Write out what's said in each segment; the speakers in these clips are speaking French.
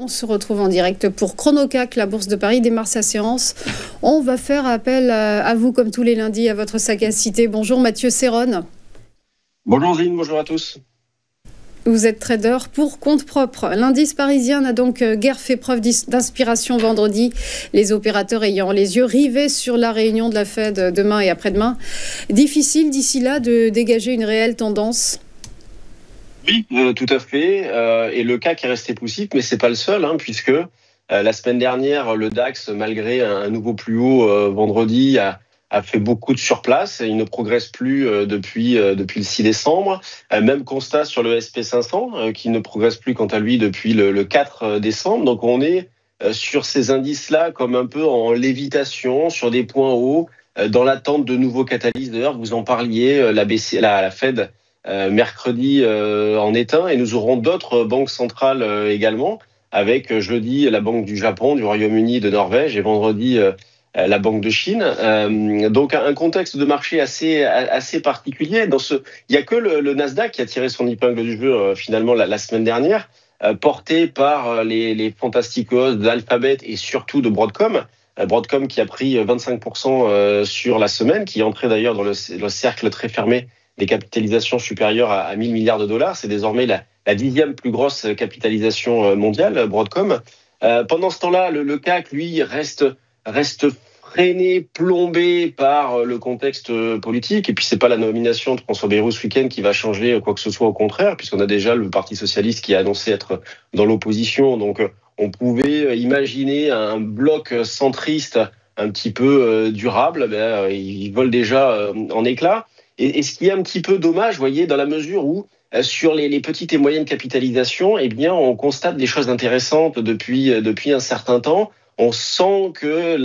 se retrouve en direct pour Chronocac. La Bourse de Paris démarre sa séance. On va faire appel à vous, comme tous les lundis, à votre sagacité. Bonjour Mathieu Serron. Bonjour Zine, bonjour à tous. Vous êtes trader pour compte propre. L'indice parisien n'a donc guère fait preuve d'inspiration vendredi, les opérateurs ayant les yeux rivés sur la réunion de la Fed demain et après-demain. Difficile d'ici là de dégager une réelle tendance? Oui, tout à fait. Et le CAC est resté poussif, mais c'est pas le seul, puisque la semaine dernière, le DAX, malgré un nouveau plus haut vendredi, a fait beaucoup de surplace. Il ne progresse plus depuis le 6 décembre. Même constat sur le SP500, qui ne progresse plus quant à lui depuis le 4 décembre. Donc on est sur ces indices-là comme un peu en lévitation, sur des points hauts, dans l'attente de nouveaux catalyseurs. Vous en parliez, la Fed mercredi en est un, et nous aurons d'autres banques centrales également, avec jeudi la Banque du Japon, du Royaume-Uni, de Norvège, et vendredi la Banque de Chine. Donc un contexte de marché assez particulier. Il n'y a que le Nasdaq qui a tiré son épingle du jeu finalement la semaine dernière, porté par les fantasticos d'Alphabet et surtout de Broadcom. Broadcom qui a pris 25% sur la semaine, qui est entré d'ailleurs dans le cercle très fermé des capitalisations supérieures à 1000 milliards de dollars. C'est désormais la 10e plus grosse capitalisation mondiale, Broadcom. Pendant ce temps-là, le CAC, lui, reste freiné, plombé par le contexte politique. Et puis, c'est pas la nomination de François Bayrou ce week-end qui va changer quoi que ce soit, au contraire, puisqu'on a déjà le Parti socialiste qui a annoncé être dans l'opposition. Donc, on pouvait imaginer un bloc centriste un petit peu durable. Ils volent déjà en éclats. Et ce qui est un petit peu dommage, vous voyez, dans la mesure où sur les petites et moyennes capitalisations, eh bien, on constate des choses intéressantes depuis un certain temps. On sent que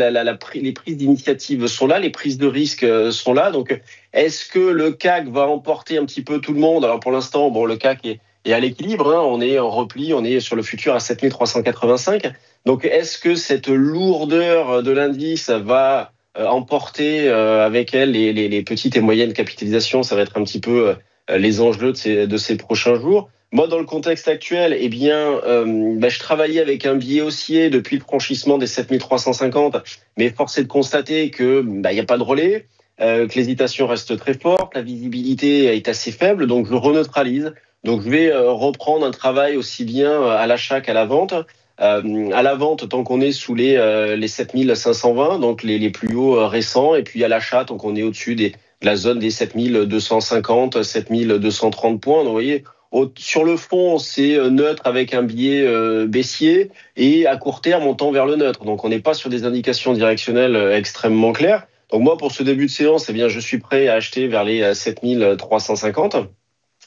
les prises d'initiative sont là, les prises de risque sont là. Donc, est-ce que le CAC va emporter un petit peu tout le monde? Alors, pour l'instant, le CAC est à l'équilibre. On est en repli, on est sur le futur à 7385. Donc, est-ce que cette lourdeur de l'indice va emporter avec elle les petites et moyennes capitalisations? Ça va être un petit peu les enjeux de ces prochains jours. Moi, dans le contexte actuel, je travaillais avec un biais haussier depuis le franchissement des 7350, mais force est de constater que y a pas de relais, que l'hésitation reste très forte, la visibilité est assez faible, donc je reneutralise. Donc je vais reprendre un travail aussi bien à l'achat qu'à la vente. À la vente, tant qu'on est sous les 7520, donc les plus hauts récents, et puis à l'achat, tant qu'on est au-dessus de la zone des 7250, 7230 points. Donc vous voyez, sur le fond, c'est neutre avec un biais baissier, et à court terme, on tend vers le neutre. Donc on n'est pas sur des indications directionnelles extrêmement claires. Donc moi, pour ce début de séance, je suis prêt à acheter vers les 7350.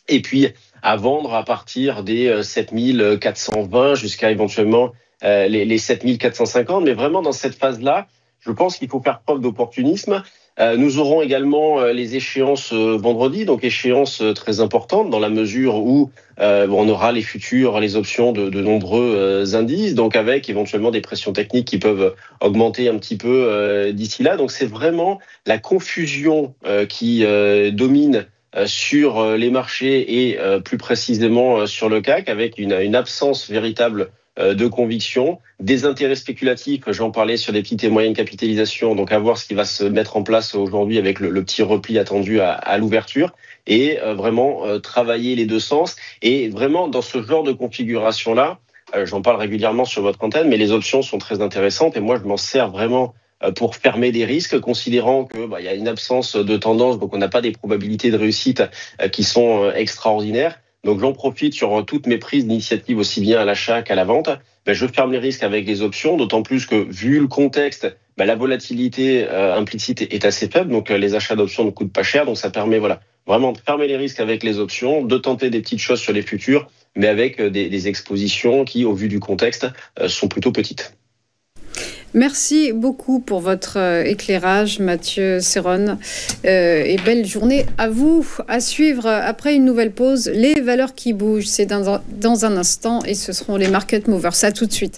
Et puis à vendre à partir des 7420 jusqu'à éventuellement les 7450. Mais vraiment, dans cette phase-là, je pense qu'il faut faire preuve d'opportunisme. Nous aurons également les échéances vendredi, donc échéances très importantes dans la mesure où on aura les futurs, les options de nombreux indices, donc avec éventuellement des pressions techniques qui peuvent augmenter un petit peu d'ici là. Donc c'est vraiment la confusion qui domine sur les marchés et plus précisément sur le CAC, avec une absence véritable de conviction, des intérêts spéculatifs, j'en parlais, sur des petites et moyennes capitalisations, donc à voir ce qui va se mettre en place aujourd'hui avec le petit repli attendu à l'ouverture, et vraiment travailler les deux sens. Et vraiment, dans ce genre de configuration-là, j'en parle régulièrement sur votre antenne, mais les options sont très intéressantes, et moi je m'en sers vraiment pour fermer des risques, considérant que y a une absence de tendance, donc on n'a pas des probabilités de réussite qui sont extraordinaires. Donc j'en profite sur toutes mes prises d'initiative, aussi bien à l'achat qu'à la vente. Je ferme les risques avec les options, d'autant plus que, vu le contexte, la volatilité implicite est assez faible, donc les achats d'options ne coûtent pas cher. Donc ça permet vraiment de fermer les risques avec les options, de tenter des petites choses sur les futurs, mais avec des expositions qui, au vu du contexte, sont plutôt petites. Merci beaucoup pour votre éclairage, Mathieu Serron, et belle journée à vous. À suivre, après une nouvelle pause, les valeurs qui bougent, c'est dans un instant, et ce seront les market movers. À tout de suite.